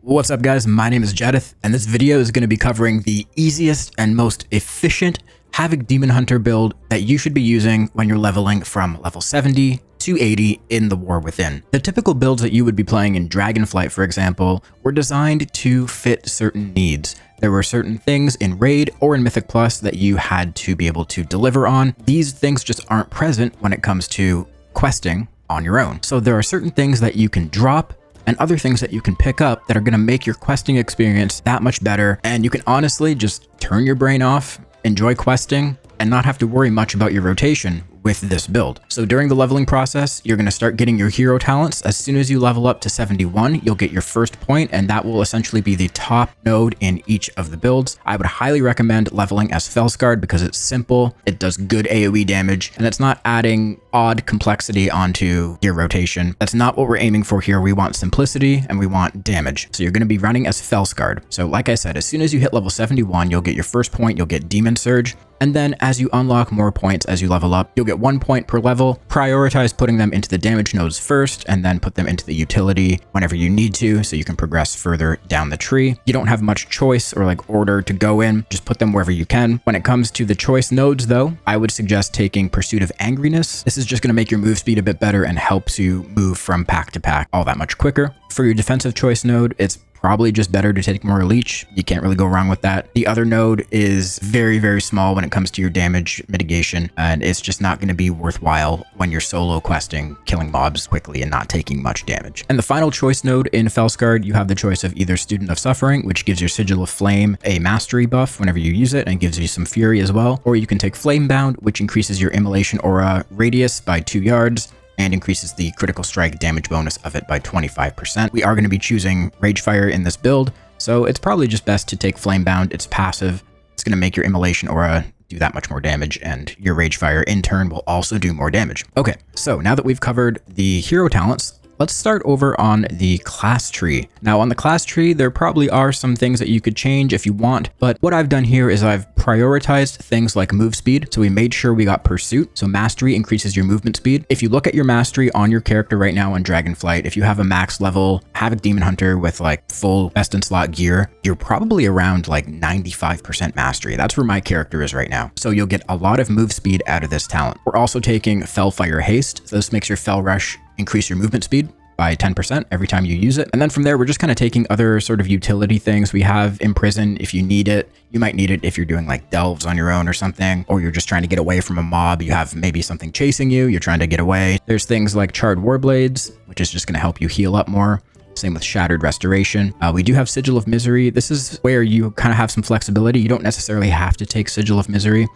What's up guys, my name is Jedith, and this video is going to be covering the easiest and most efficient Havoc Demon Hunter build that you should be using when you're leveling from level 70 to 80 in the War Within. The typical builds that you would be playing in Dragonflight, for example, were designed to fit certain needs. There were certain things in Raid or in Mythic Plus that you had to be able to deliver on. These things just aren't present when it comes to questing on your own. So there are certain things that you can drop and other things that you can pick up that are going to make your questing experience that much better, and you can honestly just turn your brain off, enjoy questing, and not have to worry much about your rotation with this build. So during the leveling process, you're going to start getting your hero talents. As soon as you level up to 71, you'll get your first point, and that will essentially be the top node in each of the builds. I would highly recommend leveling as Fel-scarred because it's simple, it does good AoE damage, and it's not adding odd complexity onto your rotation. That's not what we're aiming for here. We want simplicity and we want damage. So you're going to be running as Fel-scarred. So like I said, as soon as you hit level 71, you'll get your first point, you'll get Demon Surge. And then as you unlock more points as you level up, you'll get 1 point per level. Prioritize putting them into the damage nodes first, and then put them into the utility whenever you need to, so you can progress further down the tree. You don't have much choice or order to go in, just put them wherever you can. When it comes to the choice nodes though, I would suggest taking Pursuit of Angriness. This is just going to make your move speed a bit better and helps you move from pack to pack all that much quicker. For your defensive choice node, it's probably just better to take more Leech. You can't really go wrong with that. The other node is very, very small when it comes to your damage mitigation, and it's just not going to be worthwhile when you're solo questing, killing mobs quickly and not taking much damage. And the final choice node in Fel-scarred, you have the choice of either Student of Suffering, which gives your Sigil of Flame a mastery buff whenever you use it and gives you some fury as well, or you can take Flamebound, which increases your Immolation Aura radius by 2 yards, and increases the critical strike damage bonus of it by 25%. We are going to be choosing Ragefire in this build, so it's probably just best to take Flamebound. It's passive. It's going to make your Immolation Aura do that much more damage, and your Ragefire in turn will also do more damage. Okay, so now that we've covered the hero talents, let's start over on the class tree. Now on the class tree, there probably are some things that you could change if you want, but what I've done here is I've prioritized things like move speed. So we made sure we got Pursuit. So Mastery increases your movement speed. If you look at your Mastery on your character right now on Dragonflight, if you have a max level Havoc Demon Hunter with full best in slot gear, you're probably around 95% Mastery. That's where my character is right now. So you'll get a lot of move speed out of this talent. We're also taking Felfire Haste. So this makes your Fel Rush increase your movement speed by 10% every time you use it. And then from there, we're just kind of taking other sort of utility things. We have Imprison if you need it. You might need it if you're doing delves on your own or something, or you're just trying to get away from a mob. You have maybe something chasing you. You're trying to get away. There's things like Charred Warblades, which is just going to help you heal up more. Same with Shattered Restoration. We do have Sigil of Misery. This is where you kind of have some flexibility. You don't necessarily have to take Sigil of Misery,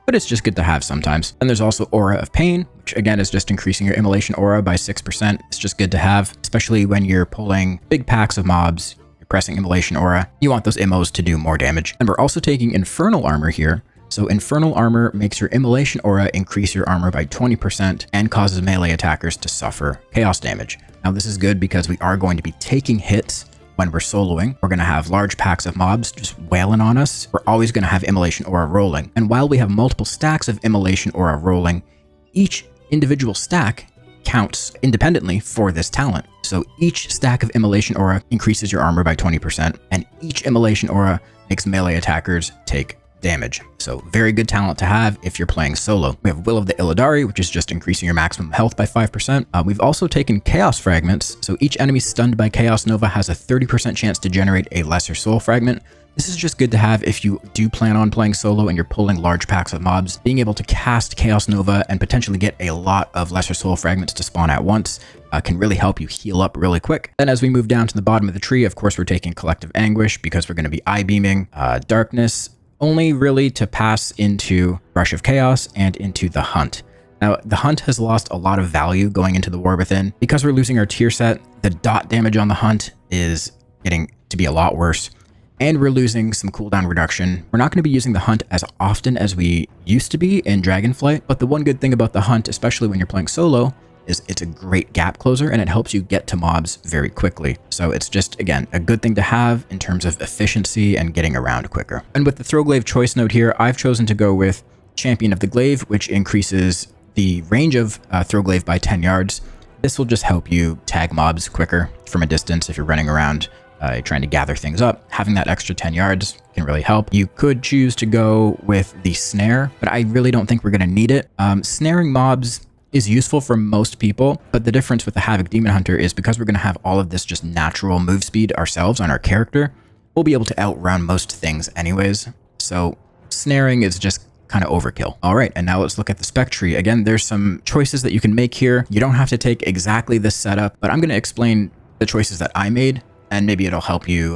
but it's just good to have sometimes. And there's also Aura of Pain, which again is just increasing your Immolation Aura by 6%. It's just good to have, especially when you're pulling big packs of mobs, you're pressing Immolation Aura. You want those Immos to do more damage. And we're also taking Infernal Armor here. So Infernal Armor makes your Immolation Aura increase your armor by 20% and causes melee attackers to suffer chaos damage. Now this is good because we are going to be taking hits when we're soloing. We're going to have large packs of mobs just wailing on us. We're always going to have Immolation Aura rolling. And while we have multiple stacks of Immolation Aura rolling, each individual stack counts independently for this talent. So each stack of Immolation Aura increases your armor by 20%, and each Immolation Aura makes melee attackers take damage. So very good talent to have if you're playing solo. We have Will of the Illidari, which is just increasing your maximum health by 5%. We've also taken Chaos Fragments. So each enemy stunned by Chaos Nova has a 30% chance to generate a Lesser Soul Fragment. This is just good to have if you do plan on playing solo and you're pulling large packs of mobs. Being able to cast Chaos Nova and potentially get a lot of Lesser Soul Fragments to spawn at once can really help you heal up really quick. Then as we move down to the bottom of the tree, of course, we're taking Collective Anguish because we're going to be eye-beaming Darkness, only really to pass into Rush of Chaos and into the Hunt. Now, the Hunt has lost a lot of value going into the War Within. Because we're losing our tier set, the dot damage on the Hunt is getting to be a lot worse, and we're losing some cooldown reduction. We're not going to be using the Hunt as often as we used to be in Dragonflight, but the one good thing about the Hunt, especially when you're playing solo, is it's a great gap closer and it helps you get to mobs very quickly. So it's just, again, a good thing to have in terms of efficiency and getting around quicker. And with the Throwglaive choice node here, I've chosen to go with Champion of the Glaive, which increases the range of Throwglaive by 10 yards. This will just help you tag mobs quicker from a distance if you're running around trying to gather things up. Having that extra 10 yards can really help. You could choose to go with the snare, but I really don't think we're going to need it. Snaring mobs is useful for most people, but the difference with the Havoc Demon Hunter is because we're going to have all of this just natural move speed ourselves on our character, we'll be able to outrun most things anyways. So snaring is just kind of overkill. All right, and now let's look at the spec tree. Again, there's some choices that you can make here. You don't have to take exactly this setup, but I'm going to explain the choices that I made, and maybe it'll help you,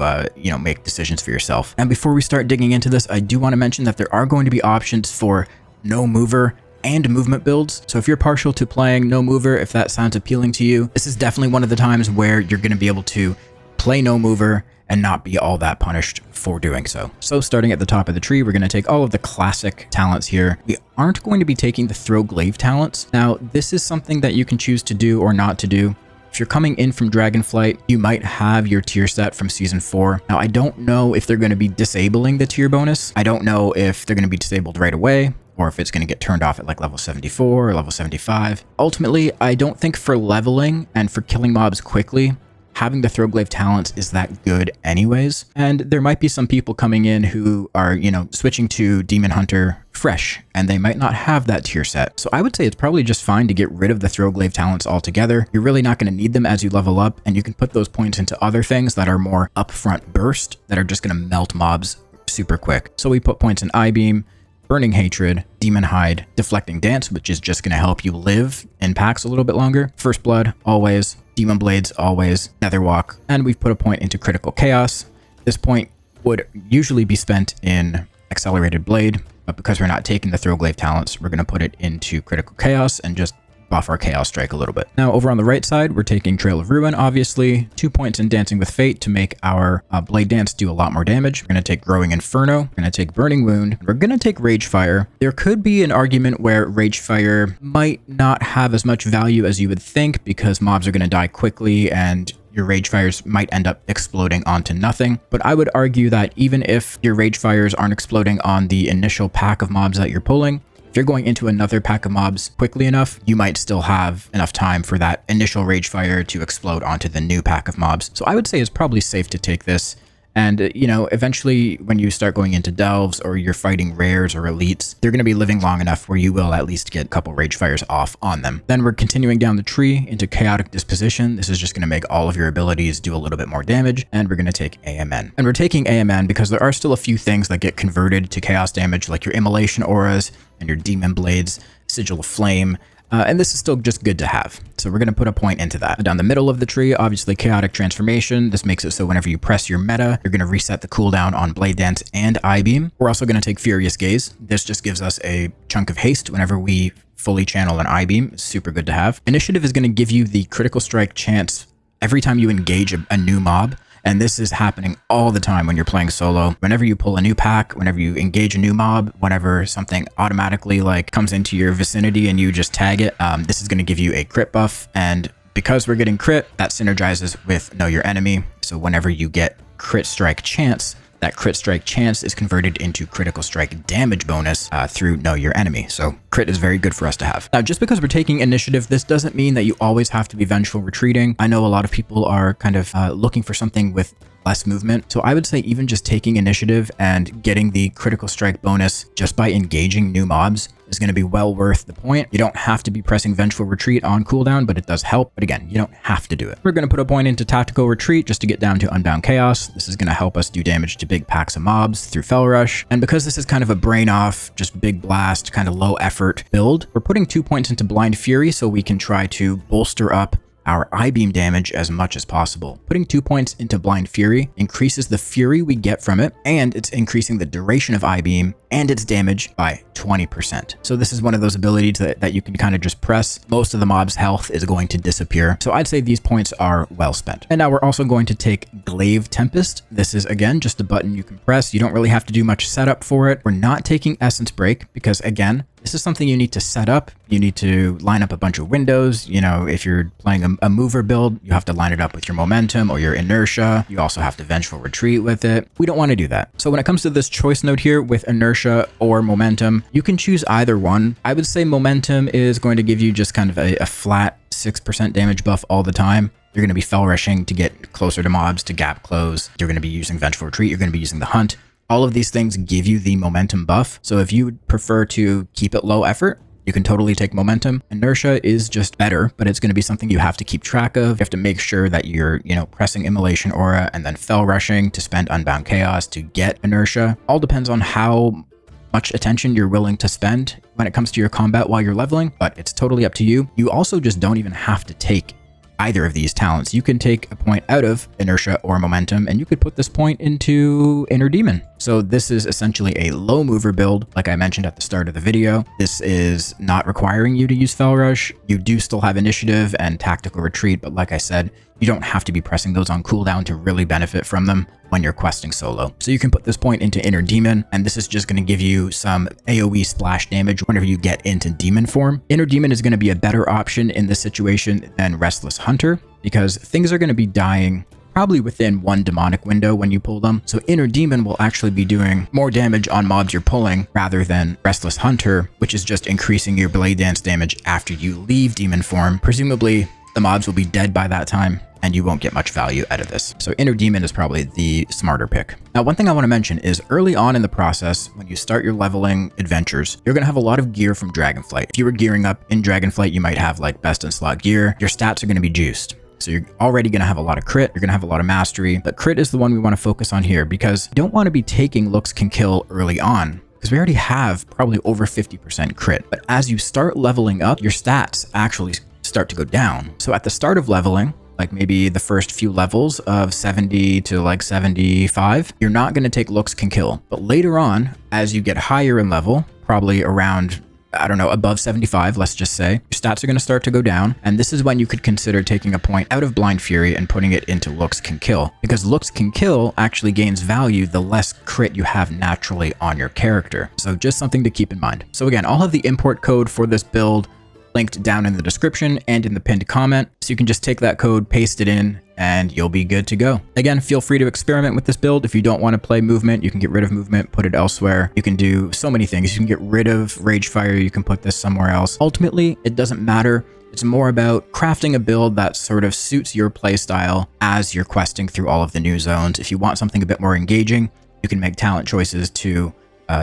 make decisions for yourself. And before we start digging into this, I do want to mention that there are going to be options for no mover and movement builds. So if you're partial to playing no mover, if that sounds appealing to you, this is definitely one of the times where you're going to be able to play no mover and not be all that punished for doing so. So starting at the top of the tree, we're going to take all of the classic talents here. We aren't going to be taking the throw glaive talents. Now, this is something that you can choose to do or not to do. If you're coming in from Dragonflight, you might have your tier set from Season 4. Now, I don't know if they're going to be disabling the tier bonus. I don't know if they're going to be disabled right away, or if it's going to get turned off at like level 74 or level 75. Ultimately, I don't think for leveling and for killing mobs quickly, having the throw glaive talents is that good anyways. And there might be some people coming in who are, switching to Demon Hunter fresh, and they might not have that tier set. So I would say it's probably just fine to get rid of the throw glaive talents altogether. You're really not going to need them as you level up, and you can put those points into other things that are more upfront burst that are just going to melt mobs super quick. So we put points in I-Beam, Burning Hatred, Demon Hide, Deflecting Dance, which is just going to help you live in packs a little bit longer. First Blood, always. Demon Blades, always. Netherwalk. And we've put a point into Critical Chaos. This point would usually be spent in Accelerated Blade, but because we're not taking the Throw Glaive talents, we're going to put it into Critical Chaos and just buff our Chaos Strike a little bit. Now, over on the right side, we're taking Trail of Ruin, obviously. 2 points in Dancing with Fate to make our Blade Dance do a lot more damage. We're going to take Growing Inferno. We're going to take Burning Wound. We're going to take Rage Fire. There could be an argument where Rage Fire might not have as much value as you would think because mobs are going to die quickly and your Rage Fires might end up exploding onto nothing. But I would argue that even if your Rage Fires aren't exploding on the initial pack of mobs that you're pulling, if you're going into another pack of mobs quickly enough, you might still have enough time for that initial Rage Fire to explode onto the new pack of mobs. So I would say it's probably safe to take this. And, eventually when you start going into delves or you're fighting rares or elites, they're going to be living long enough where you will at least get a couple Rage Fires off on them. Then we're continuing down the tree into Chaotic Disposition. This is just going to make all of your abilities do a little bit more damage. And we're going to take AMN. And we're taking AMN because there are still a few things that get converted to chaos damage, like your Immolation Auras and your Demon Blades, Sigil of Flame. And this is still just good to have. So we're going to put a point into that. Down the middle of the tree, obviously Chaotic Transformation. This makes it so whenever you press your meta, you're going to reset the cooldown on Blade Dance and I-Beam. We're also going to take Furious Gaze. This just gives us a chunk of haste whenever we fully channel an I-Beam. It's super good to have. Initiative is going to give you the critical strike chance every time you engage a new mob. And this is happening all the time when you're playing solo. Whenever you pull a new pack, whenever you engage a new mob, whenever something automatically comes into your vicinity and you just tag it, this is going to give you a crit buff. And because we're getting crit, that synergizes with Know Your Enemy. So whenever you get crit strike chance, that crit strike chance is converted into critical strike damage bonus through Know Your Enemy. So crit is very good for us to have. Now, just because we're taking initiative, this doesn't mean that you always have to be vengeful retreating. I know a lot of people are kind of looking for something with less movement. So I would say even just taking initiative and getting the critical strike bonus just by engaging new mobs is going to be well worth the point. You don't have to be pressing Vengeful Retreat on cooldown, but it does help. But again, you don't have to do it. We're going to put a point into Tactical Retreat just to get down to Unbound Chaos. This is going to help us do damage to big packs of mobs through Fel Rush. And because this is kind of a brain off, just big blast, kind of low effort build, we're putting 2 points into Blind Fury so we can try to bolster up our I-Beam damage as much as possible. Putting 2 points into Blind Fury increases the fury we get from it, and it's increasing the duration of I-Beam and its damage by 20%. So this is one of those abilities that you can kind of just press. Most of the mob's health is going to disappear. So I'd say these points are well spent. And now we're also going to take Glaive Tempest. This is, again, just a button you can press. You don't really have to do much setup for it. We're not taking Essence Break because, again, this is something you need to set up. You need to line up a bunch of windows. If you're playing a mover build, you have to line it up with your momentum or your inertia. You also have to Vengeful Retreat with it. We don't want to do that. So when it comes to this choice node here with inertia or momentum, you can choose either one. I would say momentum is going to give you just kind of a flat 6% damage buff all the time. You're going to be fel rushing to get closer to mobs, to gap close. You're going to be using vengeful retreat. You're going to be using the hunt. All of these things give you the momentum buff. So if you would prefer to keep it low effort, you can totally take momentum. Inertia is just better, but it's going to be something you have to keep track of. You have to make sure that you're, pressing immolation aura and then fel rushing to spend unbound chaos to get inertia. All depends on how much attention you're willing to spend when it comes to your combat while you're leveling, but it's totally up to you. You also just don't even have to take either of these talents. You can take a point out of inertia or momentum, and you could put this point into inner demon. So this is essentially a low mover build, like I mentioned at the start of the video. This is not requiring you to use fel rush. You do still have initiative and tactical retreat, but like I said, you don't have to be pressing those on cooldown to really benefit from them when you're questing solo. So you can put this point into inner demon, and this is just going to give you some AoE splash damage whenever you get into demon form. Inner demon is going to be a better option in this situation than restless hunter, because things are going to be dying probably within one demonic window when you pull them. So inner demon will actually be doing more damage on mobs you're pulling rather than restless hunter, which is just increasing your blade dance damage after you leave demon form. Presumably the mobs will be dead by that time, and you won't get much value out of this. So inner demon is probably the smarter pick. Now, one thing I want to mention is early on in the process, when you start your leveling adventures, you're going to have a lot of gear from Dragonflight. If you were gearing up in Dragonflight, you might have like best in slot gear. Your stats are going to be juiced. So you're already going to have a lot of crit. You're going to have a lot of mastery, but crit is the one we want to focus on here because you don't want to be taking looks can kill early on, because we already have probably over 50% crit. But as you start leveling up, your stats actually start to go down. So at the start of leveling, like maybe the first few levels of 70 to like 75, you're not going to take looks can kill. But later on, as you get higher in level, probably around, I don't know, above 75, let's just say, your stats are going to start to go down. And this is when you could consider taking a point out of Blind Fury and putting it into looks can kill, because looks can kill actually gains value the less crit you have naturally on your character. So just something to keep in mind. So again, I'll have the import code for this build linked down in the description and in the pinned comment. So you can just take that code, paste it in, and you'll be good to go. Again, feel free to experiment with this build. If you don't want to play movement, you can get rid of movement, put it elsewhere. You can do so many things. You can get rid of rage fire. You can put this somewhere else. Ultimately, it doesn't matter. It's more about crafting a build that sort of suits your playstyle as you're questing through all of the new zones. If you want something a bit more engaging, you can make talent choices to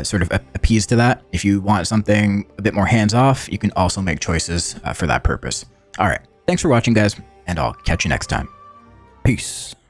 sort of appease to that. If you want something a bit more hands-off, you can also make choices for that purpose. All right. Thanks for watching, guys, and I'll catch you next time. Peace.